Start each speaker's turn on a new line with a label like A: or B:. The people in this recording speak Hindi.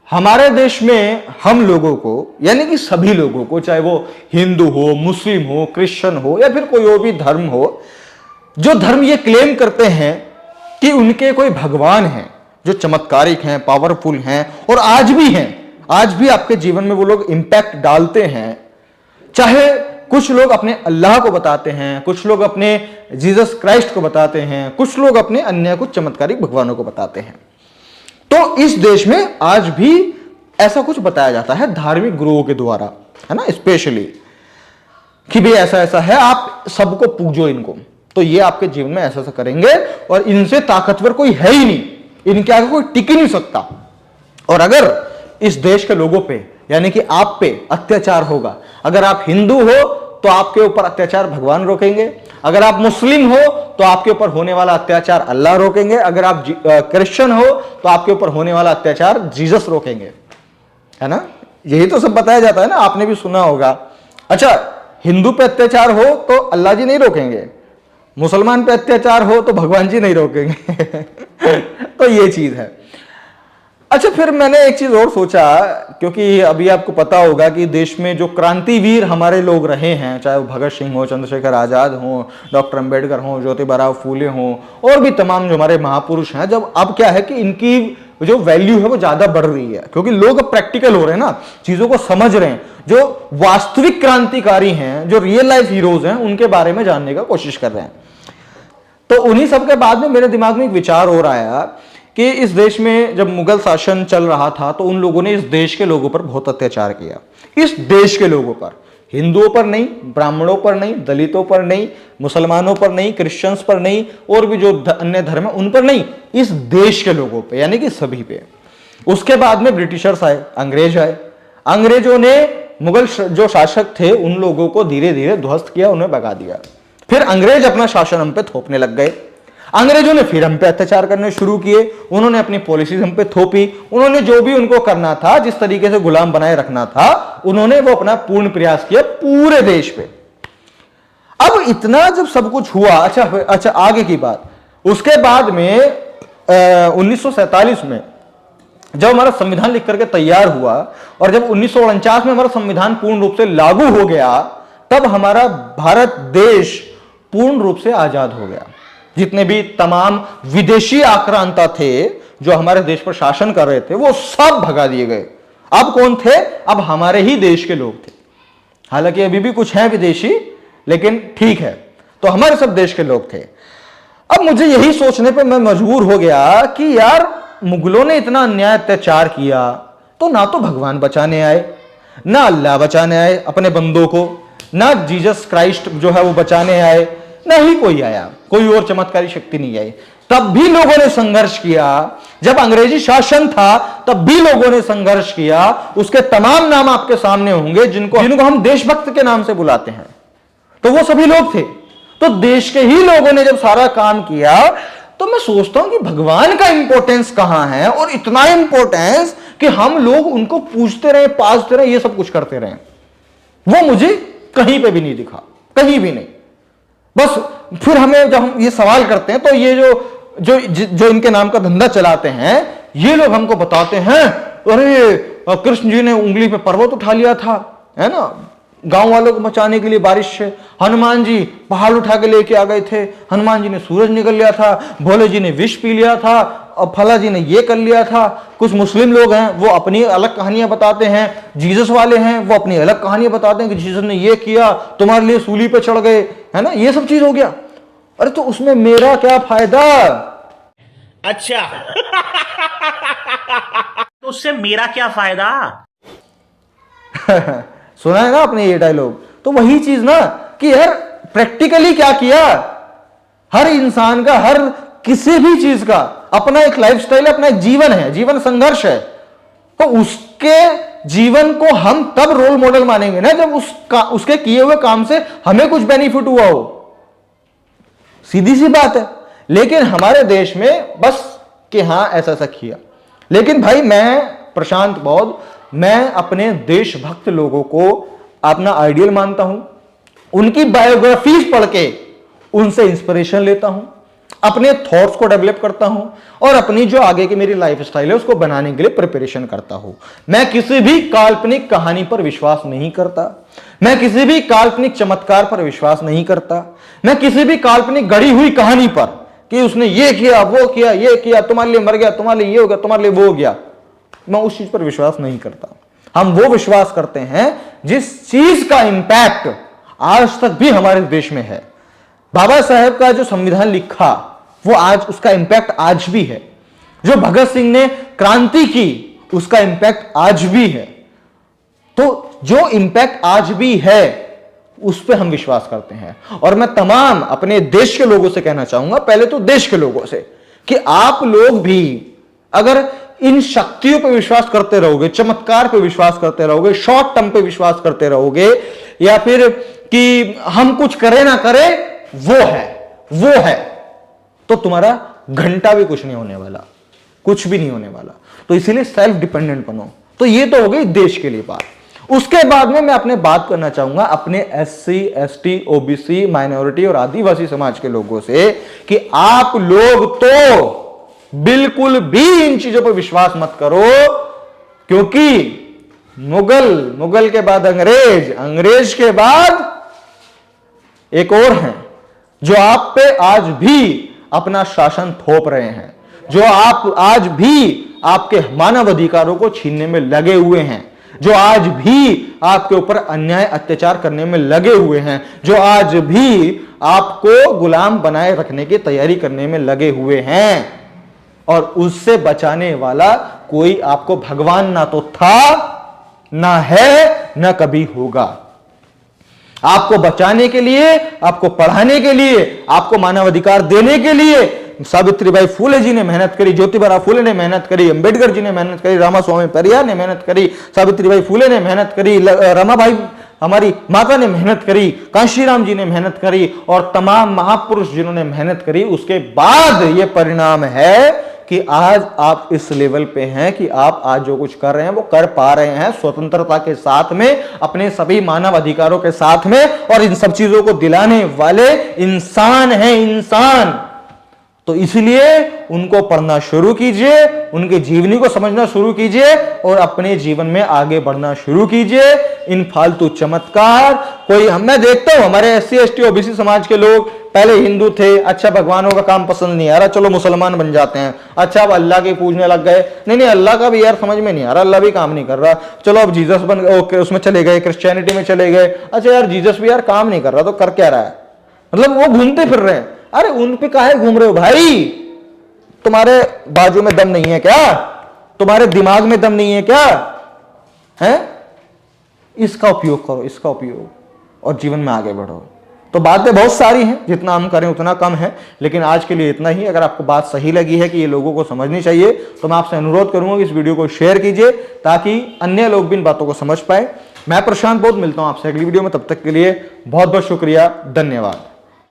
A: हमारे देश में हम लोगों को, यानी कि सभी लोगों को, चाहे वो हिंदू हो, मुस्लिम हो, क्रिश्चियन हो या फिर कोई और भी धर्म हो, जो धर्म ये क्लेम करते हैं कि उनके कोई भगवान हैं जो चमत्कारिक हैं, पावरफुल हैं और आज भी हैं, आज भी आपके जीवन में वो लोग इंपैक्ट डालते हैं। चाहे कुछ लोग अपने अल्लाह को बताते हैं, कुछ लोग अपने जीसस क्राइस्ट को बताते हैं, कुछ लोग अपने अन्य कुछ चमत्कारिक भगवानों को बताते हैं। तो इस देश में आज भी ऐसा कुछ बताया जाता है धार्मिक गुरुओं के द्वारा, है ना, स्पेशली कि भाई ऐसा ऐसा है, आप सबको पूजो इनको, तो ये आपके जीवन में ऐसा ऐसा करेंगे और इनसे ताकतवर कोई है ही नहीं, इनके आगे कोई टिक ही नहीं सकता। और अगर इस देश के लोगों पे, यानी कि आप पे अत्याचार होगा, अगर आप हिंदू हो तो आपके ऊपर अत्याचार भगवान रोकेंगे, अगर आप मुस्लिम हो तो आपके ऊपर होने वाला अत्याचार अल्लाह रोकेंगे, अगर आप क्रिश्चियन हो तो आपके ऊपर होने वाला अत्याचार जीसस रोकेंगे, है ना। यही तो सब बताया जाता है ना, आपने भी सुना होगा। अच्छा, हिंदू पे अत्याचार हो तो अल्लाह जी नहीं रोकेंगे, मुसलमान पे अत्याचार हो तो भगवान जी नहीं रोकेंगे तो ये चीज है। अच्छा, फिर मैंने एक चीज और सोचा, क्योंकि अभी आपको पता होगा कि देश में जो क्रांतिवीर हमारे लोग रहे हैं, चाहे वो भगत सिंह हो, चंद्रशेखर आजाद हो, डॉक्टर अंबेडकर हो, ज्योतिबा फूले हो और भी तमाम जो हमारे महापुरुष हैं, जब अब क्या है कि इनकी जो वैल्यू है वो ज्यादा बढ़ रही है, क्योंकि लोग अब प्रैक्टिकल हो रहे हैं ना, चीजों को समझ रहे हैं। जो वास्तविक क्रांतिकारी हैं, जो रियल लाइफ हीरोज हैं, उनके बारे में जानने का कोशिश कर रहे हैं। तो उन्हीं सब के बाद में मेरे दिमाग में एक विचार और आया कि इस देश में जब मुगल शासन चल रहा था तो उन लोगों ने इस देश के लोगों पर बहुत अत्याचार किया। इस देश के लोगों पर, हिंदुओं पर नहीं, ब्राह्मणों पर नहीं, दलितों पर नहीं, मुसलमानों पर नहीं, क्रिश्चियंस पर नहीं और भी जो अन्य धर्म है उन पर नहीं, इस देश के लोगों पे, यानी कि सभी पे। उसके बाद में ब्रिटिशर्स आए, अंग्रेज आए। अंग्रेजों ने मुगल जो शासक थे उन लोगों को धीरे धीरे ध्वस्त किया, उन्हें भगा दिया। फिर अंग्रेज अपना शासन हम पे थोपने लग गए। अंग्रेजों ने फिर हम पे अत्याचार करने शुरू किए, उन्होंने अपनी पॉलिसीज हम पे थोपी, उन्होंने जो भी उनको करना था, जिस तरीके से गुलाम बनाए रखना था, उन्होंने वो अपना पूर्ण प्रयास किया पूरे देश पे। अब इतना जब सब कुछ हुआ, अच्छा आगे की बात, उसके बाद में 1947 में जब हमारा संविधान लिख करके तैयार हुआ और जब 1949 में हमारा संविधान पूर्ण रूप से लागू हो गया, तब हमारा भारत देश पूर्ण रूप से आजाद हो गया। जितने भी तमाम विदेशी आक्रांता थे जो हमारे देश पर शासन कर रहे थे, वो सब भगा दिए गए। अब कौन थे? अब हमारे ही देश के लोग थे। हालांकि अभी भी कुछ हैं विदेशी, लेकिन ठीक है, तो हमारे सब देश के लोग थे। अब मुझे यही सोचने पे मैं मजबूर हो गया कि यार, मुगलों ने इतना अन्याय अत्याचार किया तो ना तो भगवान बचाने आए, ना अल्लाह बचाने आए अपने बंदों को, ना जीसस क्राइस्ट जो है वो बचाने आए, ना ही कोई आया, कोई और चमत्कारी शक्ति नहीं आई। तब भी लोगों ने संघर्ष किया। जब अंग्रेजी शासन था तब भी लोगों ने संघर्ष किया। उसके तमाम नाम आपके सामने होंगे जिनको हम देशभक्त के नाम से बुलाते हैं, तो वो सभी लोग थे। तो देश के ही लोगों ने जब सारा काम किया, तो मैं सोचता हूं कि भगवान का इंपॉर्टेंस कहां है, और इतना इंपॉर्टेंस कि हम लोग उनको पूजते रहे, पाजते रहे, ये सब कुछ करते रहे। वो मुझे कहीं पे भी नहीं दिखा, कहीं भी नहीं। बस फिर हमें जब हम ये सवाल करते हैं तो ये जो इनके नाम का धंधा चलाते हैं, ये लोग हमको बताते हैं, अरे कृष्ण जी ने उंगली पे पर्वत उठा लिया था, है ना, गांव वालों को बचाने के लिए बारिश से। हनुमान जी पहाड़ उठा के लेके आ गए थे, हनुमान जी ने सूरज निकल लिया था, भोले जी ने विष पी लिया था, और फला जी ने ये कर लिया था। कुछ मुस्लिम लोग हैं वो अपनी अलग कहानियां बताते हैं, जीसस वाले हैं वो अपनी अलग कहानियां बताते हैं कि जीसस ने ये किया, तुम्हारे लिए सूली पे चढ़ गए, है ना, ये सब चीज हो गया। अरे तो उसमें मेरा क्या फायदा?
B: अच्छा तो उससे मेरा क्या फायदा?
A: सुना है ना आपने ये डायलॉग? तो वही चीज ना कि यार प्रैक्टिकली क्या किया। हर इंसान का, हर किसी भी चीज का अपना एक लाइफस्टाइल, अपना एक जीवन है, जीवन संघर्ष है। तो उसके जीवन को हम तब रोल मॉडल मानेंगे ना जब उसके किए हुए काम से हमें कुछ बेनिफिट हुआ हो। सीधी सी बात है। लेकिन हमारे देश में बस कि हां ऐसा ऐसा किया। लेकिन भाई, मैं प्रशांत बौद्ध, मैं अपने देशभक्त लोगों को अपना आइडियल मानता हूं। उनकी बायोग्राफीज पढ़ के उनसे इंस्पिरेशन लेता हूं, अपने थॉट्स को डेवलप करता हूं और अपनी जो आगे की मेरी लाइफ स्टाइल है उसको बनाने के लिए प्रिपरेशन करता हूं। मैं किसी भी काल्पनिक कहानी पर विश्वास नहीं करता, मैं किसी भी काल्पनिक चमत्कार पर विश्वास नहीं करता, मैं किसी भी काल्पनिक गढ़ी हुई कहानी पर कि उसने ये किया वो किया ये किया, तुम्हारे लिए मर गया, तुम्हारे लिए ये हो गया, तुम्हारे लिए वो हो गया, मैं उस चीज पर विश्वास नहीं करता। हम वो विश्वास करते हैं जिस चीज का इंपैक्ट आज तक भी हमारे देश में है। बाबा साहेब का जो संविधान लिखा वो आज उसका इंपैक्ट आज भी है। जो भगत सिंह ने क्रांति की उसका इंपैक्ट आज भी है। तो जो इंपैक्ट आज भी है उस पर हम विश्वास करते हैं। और मैं तमाम अपने देश के लोगों से कहना चाहूंगा, पहले तो देश के लोगों से, कि आप लोग भी अगर इन शक्तियों पर विश्वास करते रहोगे, चमत्कार पर विश्वास करते रहोगे, शॉर्ट टर्म पे विश्वास करते रहोगे, या फिर कि हम कुछ करें ना करें वो है, तो तुम्हारा घंटा भी कुछ नहीं होने वाला, कुछ भी नहीं होने वाला। तो इसीलिए सेल्फ डिपेंडेंट बनो। तो ये तो हो गई देश के लिए बात। उसके बाद में मैं अपने बात करना चाहूंगा अपने SC, ST, OBC, माइनॉरिटी और आदिवासी समाज के लोगों से कि आप लोग तो बिल्कुल भी इन चीजों पर विश्वास मत करो, क्योंकि मुगल के बाद अंग्रेज के बाद एक और हैं जो आप पे आज भी अपना शासन थोप रहे हैं, जो आप आज भी आपके मानव अधिकारों को छीनने में लगे हुए हैं, जो आज भी आपके ऊपर अन्याय अत्याचार करने में लगे हुए हैं, जो आज भी आपको गुलाम बनाए रखने की तैयारी करने में लगे हुए हैं। और उससे बचाने वाला कोई आपको भगवान ना तो था, ना है, ना कभी होगा। आपको बचाने के लिए, आपको पढ़ाने के लिए, आपको मानवाधिकार देने के लिए सावित्रीबाई फुले जी ने मेहनत करी, ज्योतिबा फुले ने मेहनत करी, अंबेडकर जी ने मेहनत करी, रामास्वामी परियार ने मेहनत करी, सावित्रीबाई फुले ने मेहनत करी, रमाबाई हमारी माता ने मेहनत करी, कांशीराम जी ने मेहनत करी और तमाम महापुरुष जिन्होंने मेहनत करी। उसके बाद यह परिणाम है कि आज आप इस लेवल पे हैं कि आप आज जो कुछ कर रहे हैं वो कर पा रहे हैं, स्वतंत्रता के साथ में, अपने सभी मानव अधिकारों के साथ में, और इन सब चीजों को दिलाने वाले इंसान हैं, इंसान। तो इसलिए उनको पढ़ना शुरू कीजिए, उनके जीवनी को समझना शुरू कीजिए और अपने जीवन में आगे बढ़ना शुरू कीजिए। इन फालतू चमत्कार मैं देखता हूं हमारे SC, ST, OBC समाज के लोग पहले हिंदू थे, अच्छा भगवानों का काम पसंद नहीं आ रहा, चलो मुसलमान बन जाते हैं, अच्छा अब अल्लाह के पूजने लग गए, नहीं अल्लाह का भी यार समझ में नहीं आ रहा, अल्लाह भी काम नहीं कर रहा, चलो अब जीसस बन गए, उसमें चले गए, क्रिश्चियनिटी में चले गए, अच्छा यार जीसस भी यार काम नहीं कर रहा तो कर क्या रहा है, मतलब वो घूमते फिर रहे हैं। अरे उन पे काहे घूम रहे हो भाई? तुम्हारे बाजू में दम नहीं है क्या? तुम्हारे दिमाग में दम नहीं है क्या? है? इसका उपयोग करो, इसका उपयोग, और जीवन में आगे बढ़ो। तो बातें बहुत सारी हैं, जितना हम करें उतना कम है, लेकिन आज के लिए इतना ही। अगर आपको बात सही लगी है कि ये लोगों को समझनी चाहिए तो मैं आपसे अनुरोध करूंगा कि इस वीडियो को शेयर कीजिए ताकि अन्य लोग भी इन बातों को समझ पाए। मैं प्रशांत बहुत मिलता हूं आपसे अगली वीडियो में, तब तक के लिए बहुत बहुत शुक्रिया, धन्यवाद।